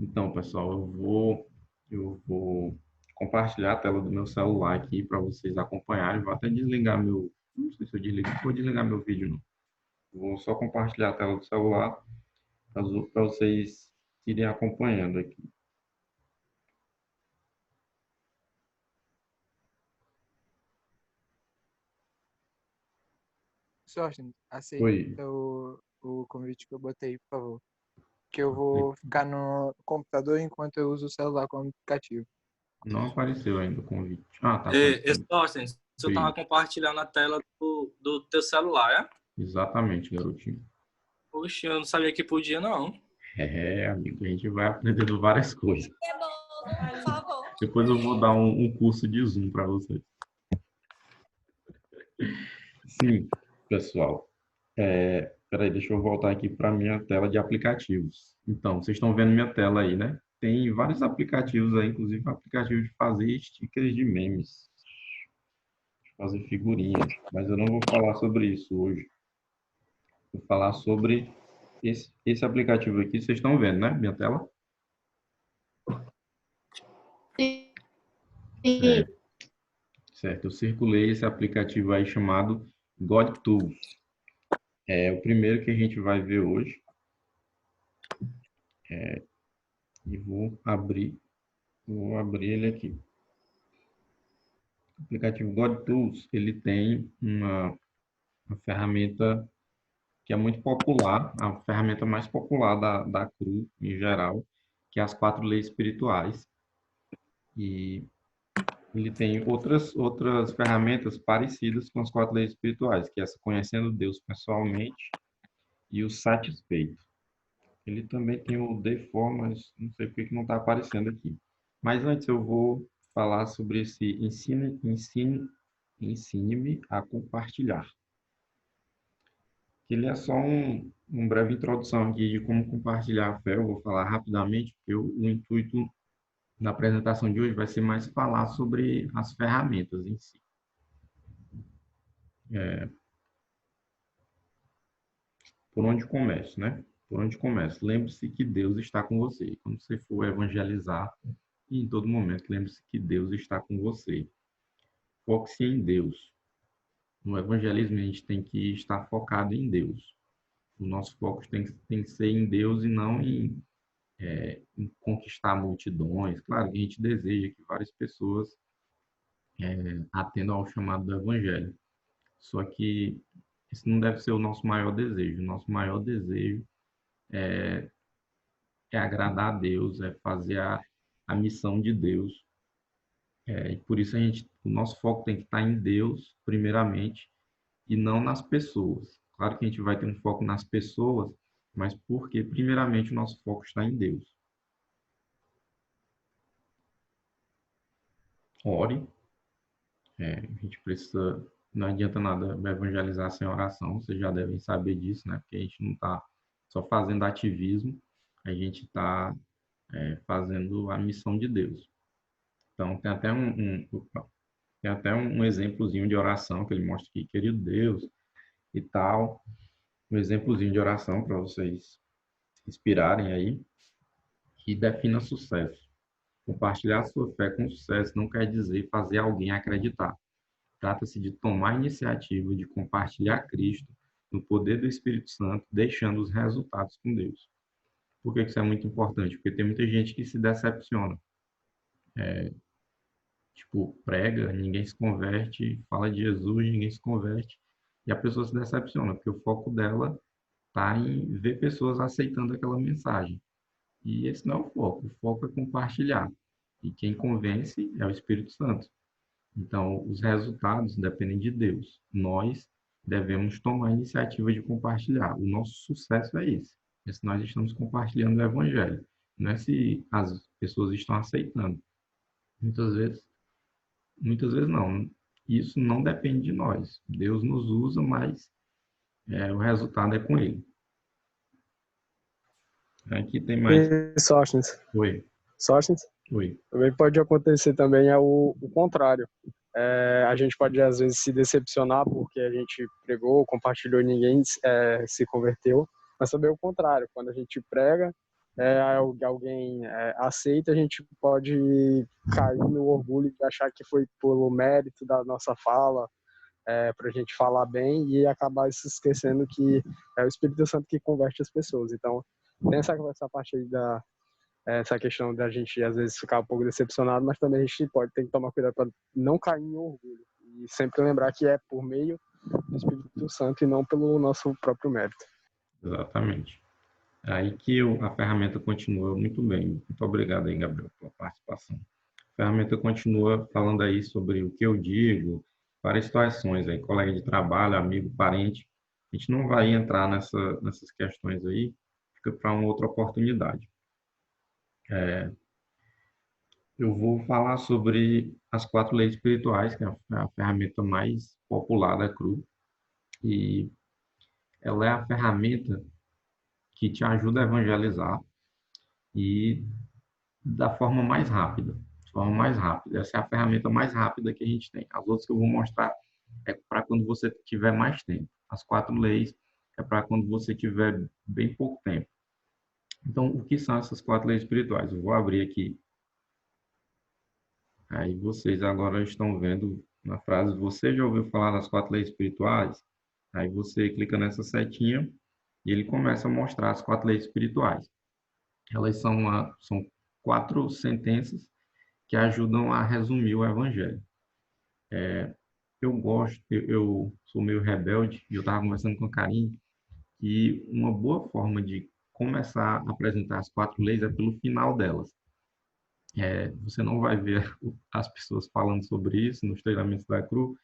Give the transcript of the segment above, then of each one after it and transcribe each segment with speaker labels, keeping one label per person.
Speaker 1: Então, pessoal, eu vou compartilhar a tela do meu celular aqui para vocês acompanharem. Vou até desligar meu, não sei se eu desligo, vou desligar meu vídeo não. Vou só compartilhar a tela do celular para vocês irem acompanhando aqui.
Speaker 2: Sorte, aceita
Speaker 1: Oi,
Speaker 2: o convite que eu botei, por favor. Que eu vou ficar no computador enquanto eu uso o celular como aplicativo.
Speaker 1: não apareceu ainda o convite. Ah, tá
Speaker 3: E
Speaker 1: aparecendo.
Speaker 3: Sóstenes, você tava
Speaker 1: Oi,
Speaker 3: compartilhando a tela do teu celular, é?
Speaker 1: exatamente, garotinho.
Speaker 3: Poxa, eu não sabia que podia, não.
Speaker 1: É, amigo, a gente vai aprendendo várias coisas.
Speaker 4: É bom, por favor.
Speaker 1: Depois eu vou dar um curso de Zoom para vocês. Sim, pessoal. Peraí, deixa eu voltar aqui para minha tela de aplicativos. Então, vocês estão vendo minha tela aí, né? Tem vários aplicativos aí, inclusive aplicativo de fazer stickers de memes, de fazer figurinhas, mas eu não vou falar sobre isso hoje. Vou falar sobre esse aplicativo aqui, vocês estão vendo, né? Minha tela?
Speaker 4: Sim.
Speaker 1: Certo. Certo. Eu circulei esse aplicativo aí chamado GodTools. É o primeiro que a gente vai ver hoje. E vou abrir ele aqui. O aplicativo GodTools, ele tem uma ferramenta que é muito popular, a ferramenta mais popular da CRU, em geral, que é as 4 leis espirituais. E ele tem outras ferramentas parecidas com as 4 leis espirituais, que é essa Conhecendo Deus Pessoalmente e o Satisfeito. Ele também tem o D4, mas não sei porque que não está aparecendo aqui. Mas antes eu vou falar sobre esse Ensine-me a compartilhar. Ele é só uma breve introdução aqui de como compartilhar a fé. Eu vou falar rapidamente, porque o intuito da apresentação de hoje vai ser mais falar sobre as ferramentas em si. Por onde começo, né? Por onde começo? Lembre-se que Deus está com você. Quando você for evangelizar, e em todo momento, lembre-se que Deus está com você. Foque-se em Deus. No evangelismo, a gente tem que estar focado em Deus. O nosso foco tem que ser em Deus e não em conquistar multidões. Claro que a gente deseja que várias pessoas atendam ao chamado do evangelho. Só que esse não deve ser o nosso maior desejo. O nosso maior desejo é agradar a Deus, é fazer a missão de Deus. E por isso o nosso foco tem que estar em Deus, primeiramente, e não nas pessoas. Claro que a gente vai ter um foco nas pessoas, mas porque, primeiramente, o nosso foco está em Deus. Ore. A gente precisa... Não adianta nada evangelizar sem oração, vocês já devem saber disso, né? Porque a gente não está só fazendo ativismo, a gente está fazendo a missão de Deus. Então, tem até um exemplozinho de oração que ele mostra aqui, querido Deus, e tal. Um exemplozinho de oração para vocês inspirarem aí, que defina sucesso. Compartilhar sua fé com sucesso não quer dizer fazer alguém acreditar. Trata-se de tomar a iniciativa de compartilhar Cristo no poder do Espírito Santo, deixando os resultados com Deus. Por que isso é muito importante? Porque tem muita gente que se decepciona. Tipo, prega, ninguém se converte, fala de Jesus, ninguém se converte, e a pessoa se decepciona, porque o foco dela está em ver pessoas aceitando aquela mensagem. E esse não é o foco é compartilhar. E quem convence é o Espírito Santo. Então, os resultados dependem de Deus. Nós devemos tomar a iniciativa de compartilhar. O nosso sucesso é esse. É se nós estamos compartilhando o Evangelho. Não é se as pessoas estão aceitando. Muitas vezes não. Isso não depende de nós. Deus nos usa, mas o resultado é com Ele. Aqui tem mais.
Speaker 5: E Sóstenes.
Speaker 1: Oi.
Speaker 5: Sóstenes.
Speaker 1: Oi.
Speaker 5: Também pode acontecer também o contrário. A gente pode às vezes se decepcionar porque a gente pregou, compartilhou e ninguém se converteu, mas também o contrário. Quando a gente prega, alguém aceita, a gente pode cair no orgulho de achar que foi pelo mérito da nossa fala, para a gente falar bem e acabar se esquecendo que é o Espírito Santo que converte as pessoas. Então, tem essa parte aí essa questão da gente às vezes ficar um pouco decepcionado, mas também a gente ter que tomar cuidado para não cair em orgulho e sempre lembrar que é por meio do Espírito Santo e não pelo nosso próprio mérito.
Speaker 1: Exatamente. Aí que a ferramenta continua muito bem. Muito obrigado aí, Gabriel, pela participação. A ferramenta continua falando aí sobre o que eu digo, várias situações aí, colega de trabalho, amigo, parente. A gente não vai entrar nessas questões aí, fica para uma outra oportunidade. Eu vou falar sobre as 4 leis espirituais, que é a ferramenta mais popular da CRU, e ela é a ferramenta que te ajuda a evangelizar e da forma mais rápida. De forma mais rápida. Essa é a ferramenta mais rápida que a gente tem. As outras que eu vou mostrar é para quando você tiver mais tempo. As 4 leis é para quando você tiver bem pouco tempo. Então, o que são essas 4 leis espirituais? Eu vou abrir aqui. Aí vocês agora estão vendo na frase, você já ouviu falar das 4 leis espirituais? Aí você clica nessa setinha e ele começa a mostrar as 4 leis espirituais. Elas são 4 sentenças que ajudam a resumir o Evangelho. Eu sou meio rebelde, e eu estava conversando com a Karine, que uma boa forma de começar a apresentar as 4 leis é pelo final delas. Você não vai ver as pessoas falando sobre isso nos treinamentos da CRU,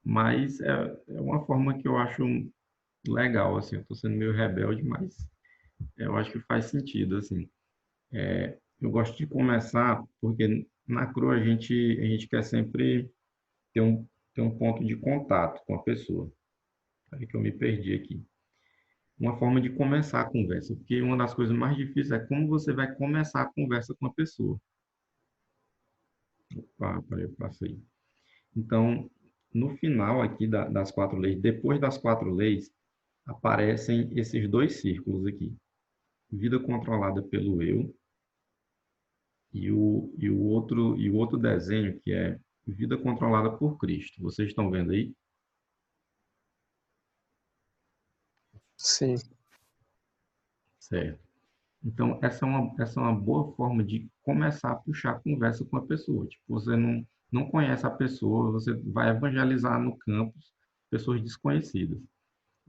Speaker 1: mas é uma forma que eu acho legal, assim, eu estou sendo meio rebelde, mas eu acho que faz sentido, assim. Eu gosto de começar porque na CRU a gente quer sempre ter um ponto de contato com a pessoa. Aí que eu me perdi aqui. Uma forma de começar a conversa, porque uma das coisas mais difíceis é como você vai começar a conversa com a pessoa. Opa, eu passei. Então, no final aqui das 4 leis, depois das 4 leis, aparecem esses 2 círculos aqui. Vida controlada pelo eu e o outro desenho que é vida controlada por Cristo. Vocês estão vendo aí?
Speaker 5: Sim.
Speaker 1: Certo. Então, essa é uma boa forma de começar a puxar a conversa com a pessoa. Tipo, você não conhece a pessoa, você vai evangelizar no campus pessoas desconhecidas.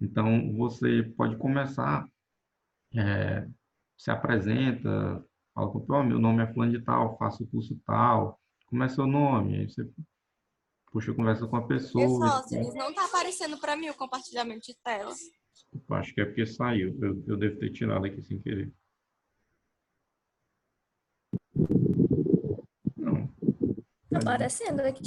Speaker 1: Então, você pode começar, se apresenta, fala, oh, meu nome é fulano de tal, faço o curso tal, como é seu nome? Aí você puxa a conversa com a pessoa.
Speaker 4: Sóstenes, não tá aparecendo para mim o compartilhamento de tela.
Speaker 1: Acho que é porque saiu. Eu devo ter tirado aqui sem querer. Não.
Speaker 6: Tá aparecendo aqui.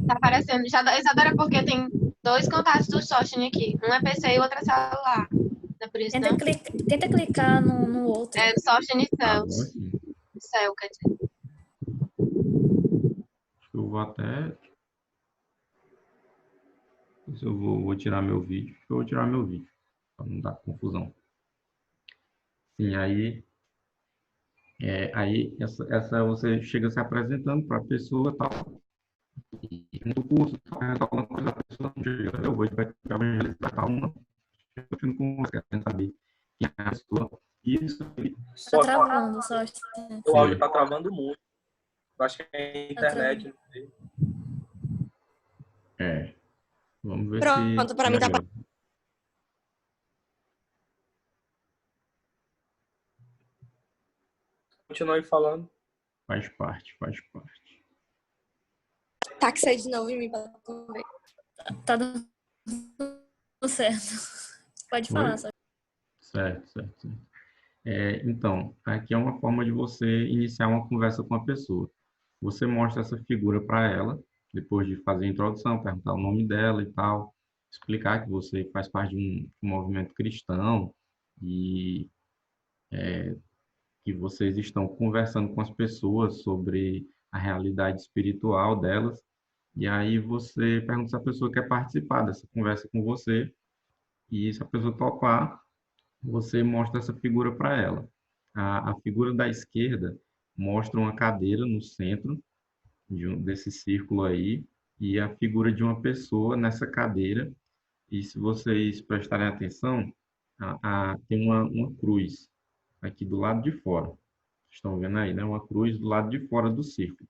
Speaker 7: Tá aparecendo. Isadora, é porque tem 2 contatos do Sóstenes aqui. Um é PC e o outro é celular. Não é por isso, não?
Speaker 6: Tenta clicar no outro.
Speaker 7: É Sóstenes
Speaker 1: Agora
Speaker 7: Céus.
Speaker 1: sim.
Speaker 7: Céu, quer dizer.
Speaker 1: Acho que eu vou até... Eu vou tirar meu vídeo. Eu vou tirar meu vídeo, para não dar confusão. Sim, aí essa você chega se apresentando para a pessoa, tal, e no curso, alguma coisa, a pessoa não chega, eu vou evangelizar tal, uma, eu continuo com você, querendo saber quem é a pessoa. Isso,
Speaker 6: Tá
Speaker 3: Só
Speaker 6: travando, só.
Speaker 3: o áudio tá travando muito. Eu acho que é a internet.
Speaker 6: travando.
Speaker 3: Não sei.
Speaker 1: Vamos ver
Speaker 4: Pronto,
Speaker 1: se...
Speaker 4: para mim tá
Speaker 1: melhora.
Speaker 3: Continue falando.
Speaker 1: Faz parte, faz parte.
Speaker 4: Tá que sai de novo em mim pra tu ver.
Speaker 6: Tá dando certo. Pode falar,
Speaker 1: Oi?
Speaker 6: só.
Speaker 1: Certo. Então, aqui é uma forma de você iniciar uma conversa com a pessoa. Você mostra essa figura para ela, depois de fazer a introdução, perguntar o nome dela e tal, explicar que você faz parte de um movimento cristão e que vocês estão conversando com as pessoas sobre a realidade espiritual delas. E aí você pergunta se a pessoa quer participar dessa conversa com você e se a pessoa topar, você mostra essa figura para ela. A figura da esquerda mostra uma cadeira no centro desse círculo aí, e a figura de uma pessoa nessa cadeira. E se vocês prestarem atenção, tem uma cruz aqui do lado de fora. Estão vendo aí, né? Uma cruz do lado de fora do círculo.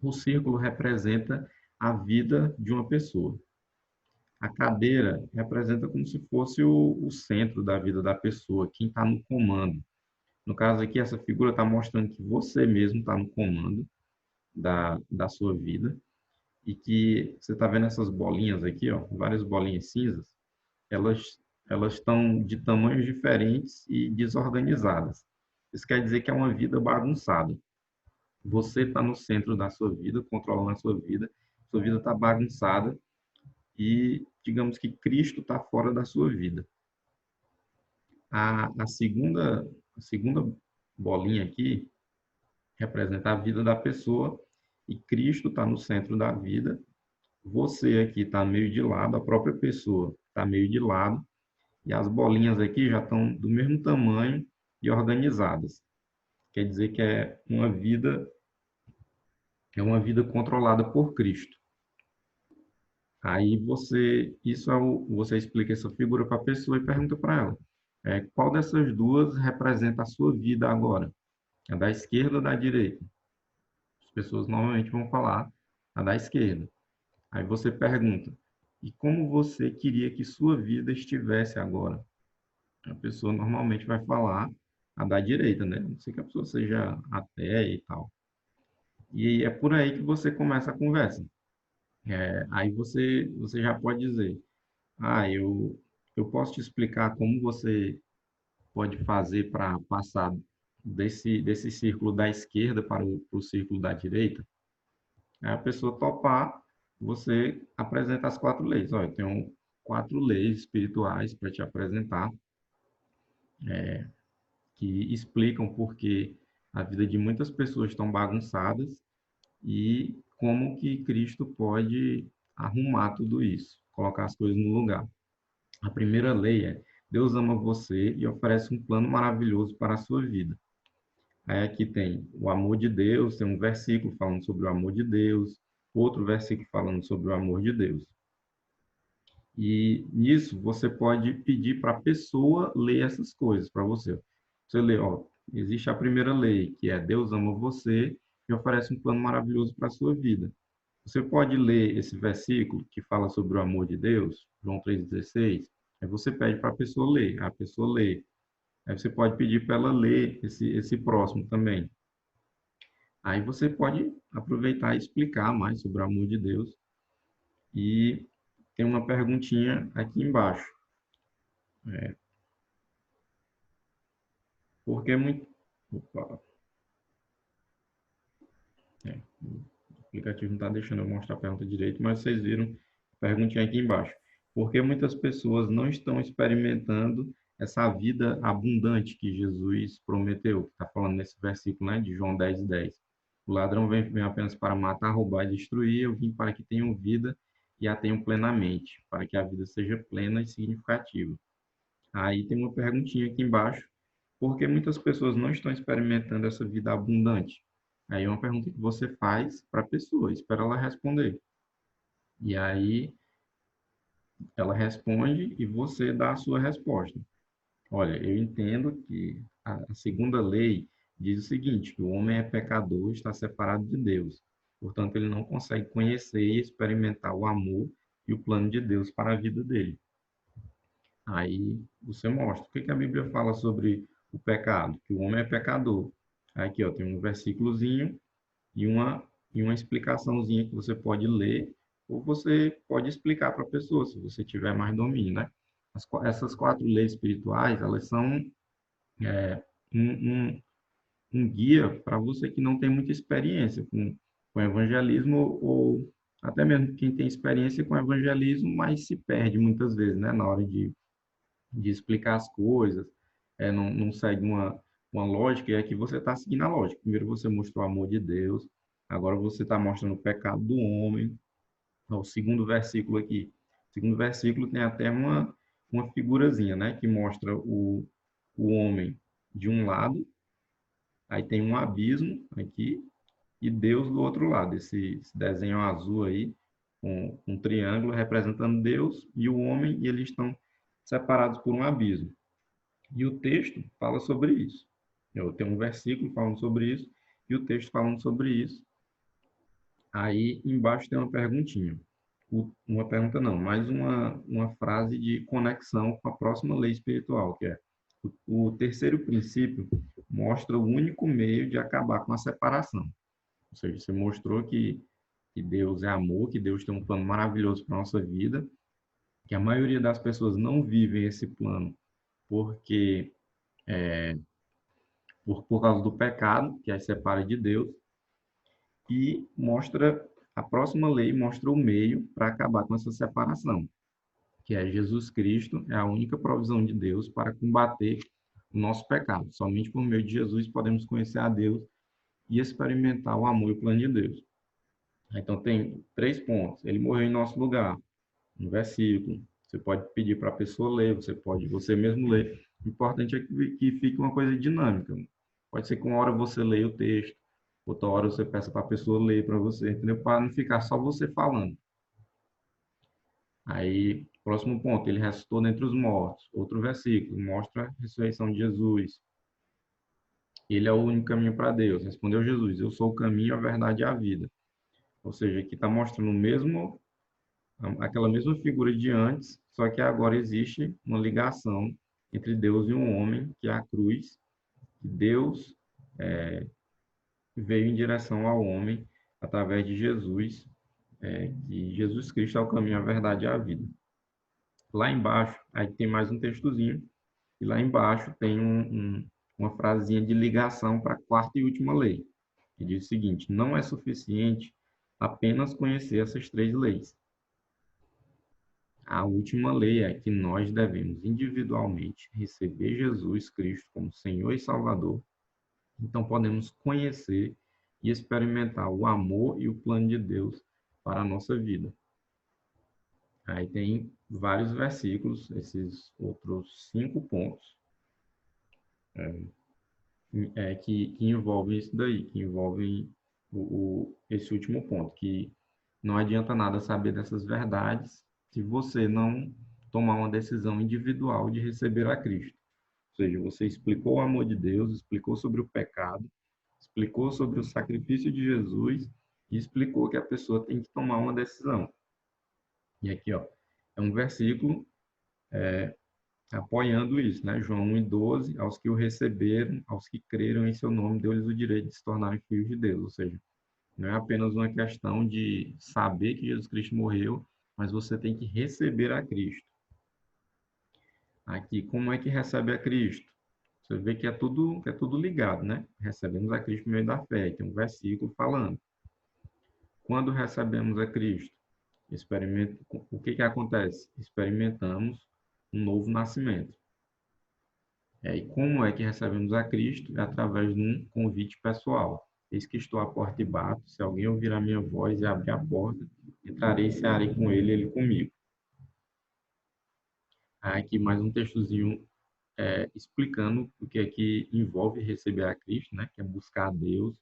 Speaker 1: O círculo representa a vida de uma pessoa. A cadeira representa como se fosse o centro da vida da pessoa, quem está no comando. No caso aqui, essa figura está mostrando que você mesmo está no comando da sua vida e que você está vendo essas bolinhas aqui, ó, várias bolinhas cinzas, elas estão de tamanhos diferentes e desorganizadas. Isso quer dizer que é uma vida bagunçada. Você está no centro da sua vida, controlando a sua vida está bagunçada e, digamos que Cristo está fora da sua vida. A segunda bolinha aqui representa a vida da pessoa e Cristo está no centro da vida. Você aqui está meio de lado, a própria pessoa está meio de lado e as bolinhas aqui já estão do mesmo tamanho e organizadas. Quer dizer que é uma vida controlada por Cristo. Aí você explica essa figura para a pessoa e pergunta para ela, qual dessas duas representa a sua vida agora? A da esquerda ou da direita? As pessoas normalmente vão falar a da esquerda. Aí você pergunta, e como você queria que sua vida estivesse agora? A pessoa normalmente vai falar a da direita, né? Não sei que a pessoa seja ateia e tal. E é por aí que você começa a conversa. Aí você já pode dizer, eu posso te explicar como você pode fazer para passar desse círculo da esquerda para o círculo da direita. Aí a pessoa topar, você apresenta as 4 leis. Olha, eu tenho 4 leis espirituais para te apresentar, que explicam por que a vida de muitas pessoas estão bagunçadas e como que Cristo pode arrumar tudo isso, colocar as coisas no lugar. A primeira lei é: Deus ama você e oferece um plano maravilhoso para a sua vida. Aí aqui tem o amor de Deus, tem um versículo falando sobre o amor de Deus, outro versículo falando sobre o amor de Deus. E nisso você pode pedir para a pessoa ler essas coisas para você. Você lê, ó, existe a primeira lei, que é Deus ama você e oferece um plano maravilhoso para a sua vida. Você pode ler esse versículo que fala sobre o amor de Deus, João 3,16, aí você pede para a pessoa ler, a pessoa lê. Aí você pode pedir para ela ler esse próximo também. Aí você pode aproveitar e explicar mais sobre o amor de Deus. E tem uma perguntinha aqui embaixo. Porque muito... Opa. O aplicativo não está deixando eu mostrar a pergunta direito, mas vocês viram a perguntinha aqui embaixo. Por que muitas pessoas não estão experimentando essa vida abundante que Jesus prometeu? Está falando nesse versículo, né, de João 10:10. O ladrão vem apenas para matar, roubar e destruir. Eu vim para que tenham vida e a tenham plenamente, para que a vida seja plena e significativa. Aí tem uma perguntinha aqui embaixo. Por que muitas pessoas não estão experimentando essa vida abundante? Aí é uma pergunta que você faz para a pessoa, espera ela responder. E aí ela responde e você dá a sua resposta. Olha, eu entendo que a segunda lei diz o seguinte, que o homem é pecador, está separado de Deus. Portanto, ele não consegue conhecer e experimentar o amor e o plano de Deus para a vida dele. Aí você mostra. O que a Bíblia fala sobre o pecado? Que o homem é pecador. Aqui, ó, tem um versículozinho e uma explicaçãozinha que você pode ler ou você pode explicar para a pessoa, se você tiver mais domínio, né? Essas 4 leis espirituais, elas são um guia para você que não tem muita experiência com evangelismo ou até mesmo quem tem experiência com evangelismo, mas se perde muitas vezes, né? Na hora de explicar as coisas, não segue uma lógica, e aqui você está seguindo a lógica. Primeiro você mostrou o amor de Deus, agora você está mostrando o pecado do homem. O segundo versículo aqui. O segundo versículo tem até uma figurazinha, né, que mostra o homem de um lado Aí tem um abismo aqui e Deus do outro lado. Esse desenho azul aí, com um triângulo representando Deus e o homem, e eles estão separados por um abismo. E o texto fala sobre isso. Eu tenho um versículo falando sobre isso e o texto falando sobre isso. Aí embaixo tem uma perguntinha. Uma pergunta não, mas uma frase de conexão com a próxima lei espiritual, que é: o terceiro princípio mostra o único meio de acabar com a separação. Ou seja, você mostrou que Deus é amor, que Deus tem um plano maravilhoso para a nossa vida, que a maioria das pessoas não vivem esse plano porque por causa do pecado, que as separa de Deus, e mostra, a próxima lei mostra o meio para acabar com essa separação, que é Jesus Cristo, é a única provisão de Deus para combater o nosso pecado. Somente por meio de Jesus podemos conhecer a Deus e experimentar o amor e o plano de Deus. Então tem 3 pontos. Ele morreu em nosso lugar, um versículo. Você pode pedir para a pessoa ler, você mesmo ler. O importante é que fique uma coisa dinâmica. Pode ser que uma hora você leia o texto, outra hora você peça para a pessoa ler para você, entendeu? Para não ficar só você falando. Aí, próximo ponto, ele ressuscitou dentre os mortos. Outro versículo, mostra a ressurreição de Jesus. Ele é o único caminho para Deus. Respondeu Jesus: eu sou o caminho, a verdade e a vida. Ou seja, aqui está mostrando aquela mesma figura de antes, só que agora existe uma ligação entre Deus e um homem, que é a cruz. Deus veio em direção ao homem através de Jesus, que Jesus Cristo é o caminho, a verdade e a vida. Lá embaixo, aí tem mais um textozinho, e lá embaixo tem uma frasinha de ligação para a 4ª e última lei, que diz o seguinte: não é suficiente apenas conhecer essas 3 leis. A última lei é que nós devemos individualmente receber Jesus Cristo como Senhor e Salvador. Então podemos conhecer e experimentar o amor e o plano de Deus para a nossa vida. Aí tem vários versículos, esses outros 5 pontos, que envolvem isso daí, que envolvem esse último ponto, que não adianta nada saber dessas verdades se você não tomar uma decisão individual de receber a Cristo. Ou seja, você explicou o amor de Deus, explicou sobre o pecado, explicou sobre o sacrifício de Jesus e explicou que a pessoa tem que tomar uma decisão. E aqui, ó, é um versículo apoiando isso, né? João 1:12, aos que o receberam, aos que creram em seu nome, deu-lhes o direito de se tornarem filhos de Deus. Ou seja, não é apenas uma questão de saber que Jesus Cristo morreu, mas você tem que receber a Cristo. Aqui, como é que recebe a Cristo? Você vê que é tudo ligado, né? Recebemos a Cristo por meio da fé. Tem um versículo falando. Quando recebemos a Cristo, o que acontece? Experimentamos um novo nascimento. E como é que recebemos a Cristo? É através de um convite pessoal. Eis que estou à porta e bato. Se alguém ouvir a minha voz e abrir a porta, entrarei e cearei com ele e ele comigo. Aqui mais um textozinho explicando o que é que envolve receber a Cristo, né? Que é buscar a Deus,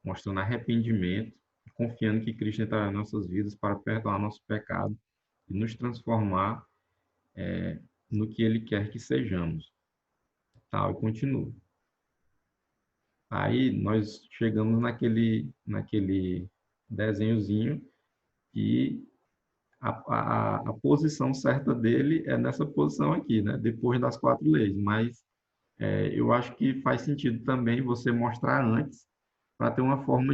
Speaker 1: mostrando arrependimento, confiando que Cristo entrará em nossas vidas para perdoar nosso pecado e nos transformar no que Ele quer que sejamos. Tá, eu continuo. Aí nós chegamos naquele desenhozinho e a posição certa dele é nessa posição aqui, né? Depois das 4 leis. Mas eu acho que faz sentido também você mostrar antes para ter uma forma